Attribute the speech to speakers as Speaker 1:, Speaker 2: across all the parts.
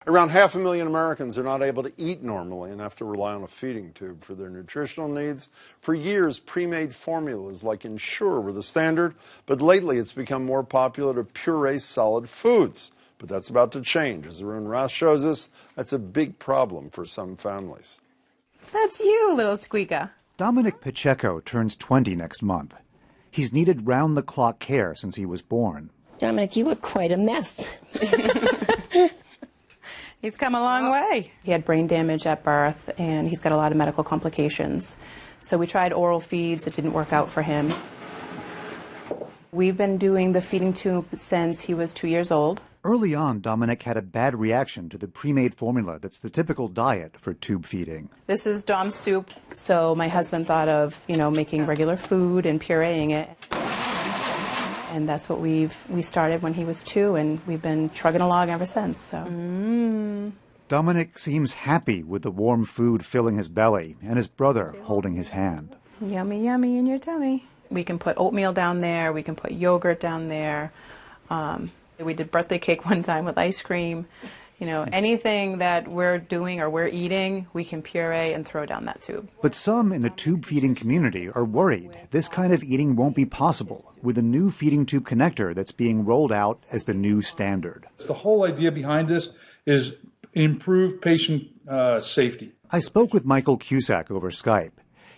Speaker 1: Around 500,000 Americans are not able to eat normally and have to rely on a feeding tube for their nutritional needs. For years, pre-made formulas like Ensure were the standard, but lately it's become more popular to puree solid foods. But that's about to change. As Arun Rath shows us, that's a big problem for some families.
Speaker 2: That's you, little squeaker.
Speaker 3: Dominic Pacheco turns 20 next month. He's needed round-the-clock care since he was born.
Speaker 4: Dominic, you look quite a mess.
Speaker 2: He's come a long way. He had brain damage at birth, and he's got a lot of medical complications. So we tried oral feeds. It didn't work out for him. We've been doing the feeding tube since he was 2 years old.
Speaker 3: Early on, Dominic had a bad reaction to the pre-made formula that's the typical diet for tube feeding.
Speaker 2: This is Dom's soup, so my husband thought of, making regular food and pureeing it. And that's what we started when he was 2, and we've been trugging along ever since. So.
Speaker 3: Dominic seems happy with the warm food filling his belly and his brother holding his hand.
Speaker 2: Yummy, yummy in your tummy. We can put oatmeal down there. We can put yogurt down there. We did birthday cake one time with ice cream. Anything that we're doing or we're eating, we can puree and throw down that tube.
Speaker 3: But some in the tube feeding community are worried this kind of eating won't be possible with a new feeding tube connector that's being rolled out as the new standard.
Speaker 5: The whole idea behind this is improve patient safety.
Speaker 3: I spoke with Michael Cusack over Skype.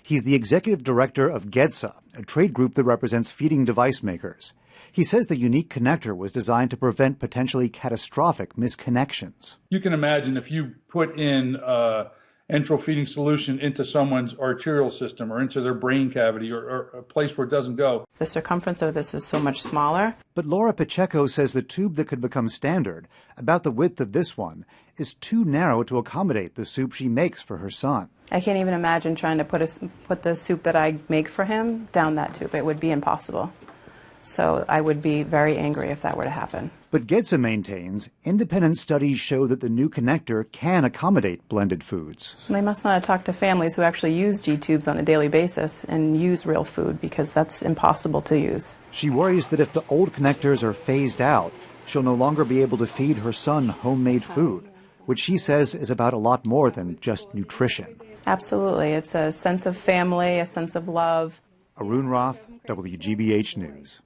Speaker 3: He's the executive director of GEDSA, a trade group that represents feeding device makers. He says the unique connector was designed to prevent potentially catastrophic misconnections.
Speaker 5: You can imagine if you put in enteral feeding solution into someone's arterial system or into their brain cavity or a place where it doesn't go.
Speaker 2: The circumference of this is so much smaller.
Speaker 3: But Laura Pacheco says the tube that could become standard, about the width of this one, is too narrow to accommodate the soup she makes for her son.
Speaker 2: I can't even imagine trying to put the soup that I make for him down that tube. It would be impossible. So I would be very angry if that were to happen.
Speaker 3: But GEDSA maintains independent studies show that the new connector can accommodate blended foods.
Speaker 2: They must not have talked to families who actually use G-tubes on a daily basis and use real food, because that's impossible to use.
Speaker 3: She worries that if the old connectors are phased out, she'll no longer be able to feed her son homemade food, which she says is about a lot more than just nutrition.
Speaker 2: Absolutely. It's a sense of family, a sense of love.
Speaker 3: Arun Rath, WGBH News.